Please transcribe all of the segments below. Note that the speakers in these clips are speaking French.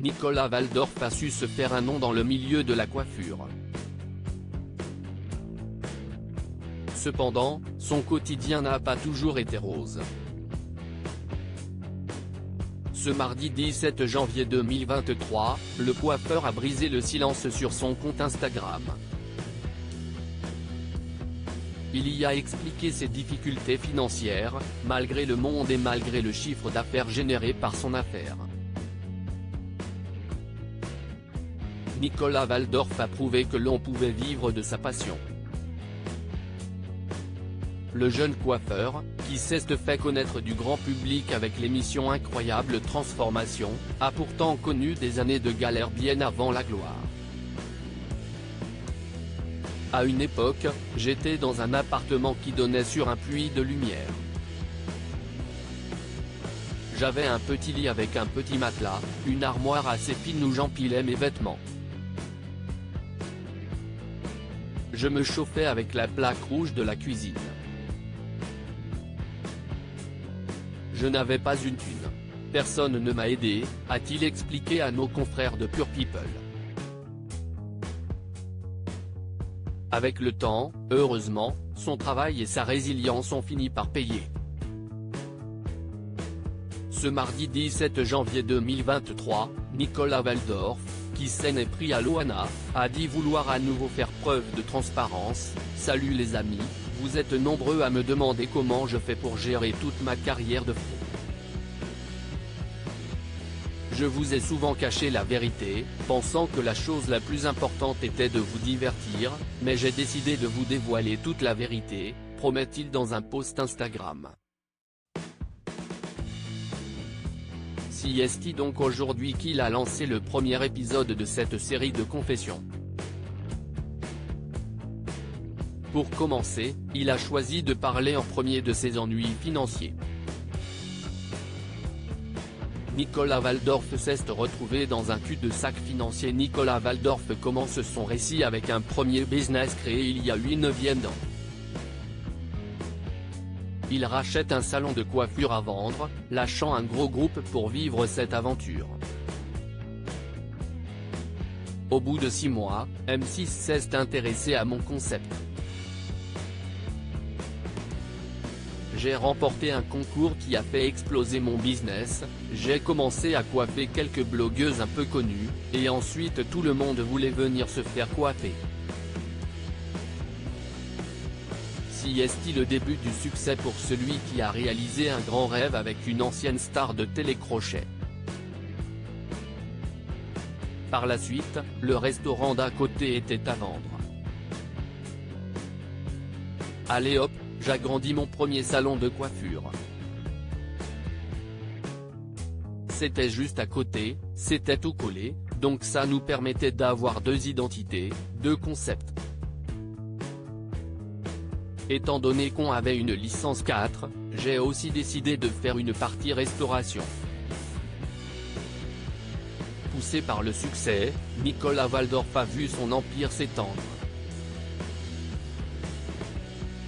Nicolas Waldorf a su se faire un nom dans le milieu de la coiffure. Cependant, son quotidien n'a pas toujours été rose. Ce mardi 17 janvier 2023, le coiffeur a brisé le silence sur son compte Instagram. Il y a expliqué ses difficultés financières, malgré le monde et malgré le chiffre d'affaires généré par son affaire. Nicolas Waldorf a prouvé que l'on pouvait vivre de sa passion. Le jeune coiffeur, qui s'est fait connaître du grand public avec l'émission Incroyable Transformation, a pourtant connu des années de galère bien avant la gloire. À une époque, j'étais dans un appartement qui donnait sur un puits de lumière. J'avais un petit lit avec un petit matelas, une armoire assez fine où j'empilais mes vêtements. Je me chauffais avec la plaque rouge de la cuisine. Je n'avais pas une thune. Personne ne m'a aidé, a-t-il expliqué à nos confrères de Pure People. Avec le temps, heureusement, son travail et sa résilience ont fini par payer. Ce mardi 17 janvier 2023, Nicolas Waldorf, qui s'en est pris à Loana, a dit vouloir à nouveau faire preuve de transparence. Salut les amis, vous êtes nombreux à me demander comment je fais pour gérer toute ma carrière de pro. Je vous ai souvent caché la vérité, pensant que la chose la plus importante était de vous divertir, mais j'ai décidé de vous dévoiler toute la vérité, promet-il dans un post Instagram. C'est donc aujourd'hui qu'il a lancé le premier épisode de cette série de confessions. Pour commencer, il a choisi de parler en premier de ses ennuis financiers. Nicolas Waldorf s'est retrouvé dans un cul-de-sac financier. Nicolas Waldorf commence son récit avec un premier business créé il y a 9 ans. Il rachète un salon de coiffure à vendre, lâchant un gros groupe pour vivre cette aventure. Au bout de 6 mois, M6 s'est intéressé à mon concept. J'ai remporté un concours qui a fait exploser mon business, j'ai commencé à coiffer quelques blogueuses un peu connues, et ensuite tout le monde voulait venir se faire coiffer. C'est le début du succès pour celui qui a réalisé un grand rêve avec une ancienne star de télécrochet. Par la suite, le restaurant d'à côté était à vendre. Allez hop, j'agrandis mon premier salon de coiffure. C'était juste à côté, c'était tout collé, donc ça nous permettait d'avoir 2 identités, 2 concepts. Étant donné qu'on avait une licence 4, j'ai aussi décidé de faire une partie restauration. Poussé par le succès, Nicolas Waldorf a vu son empire s'étendre.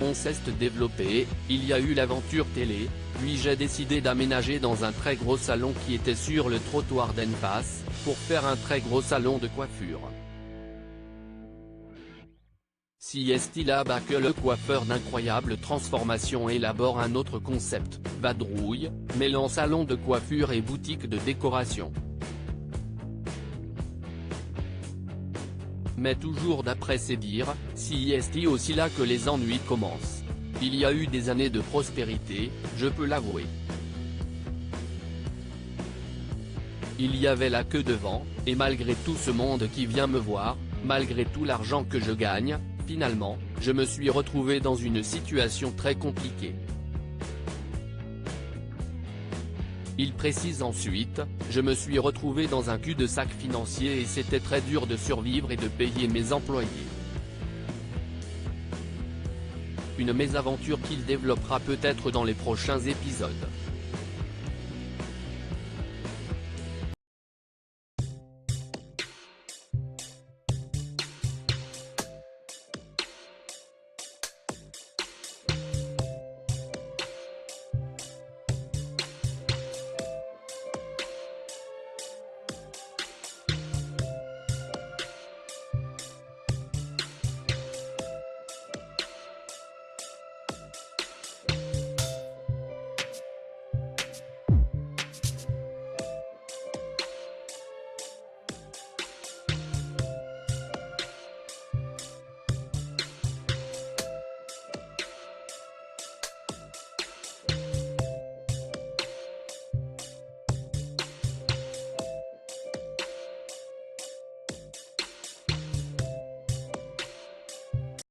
On s'est développé, il y a eu l'aventure télé, puis j'ai décidé d'aménager dans un très gros salon qui était sur le trottoir d'en face, pour faire un très gros salon de coiffure. C'est là-bas que le coiffeur d'Incroyable Transformation élabore un autre concept, vadrouille, mêlant salon de coiffure et boutique de décoration. Mais toujours d'après ses dires, c'est aussi là que les ennuis commencent. Il y a eu des années de prospérité, je peux l'avouer. Il y avait la queue devant, et malgré tout ce monde qui vient me voir, malgré tout l'argent que je gagne, finalement, je me suis retrouvé dans une situation très compliquée. Il précise ensuite, je me suis retrouvé dans un cul-de-sac financier et c'était très dur de survivre et de payer mes employés. Une mésaventure qu'il développera peut-être dans les prochains épisodes.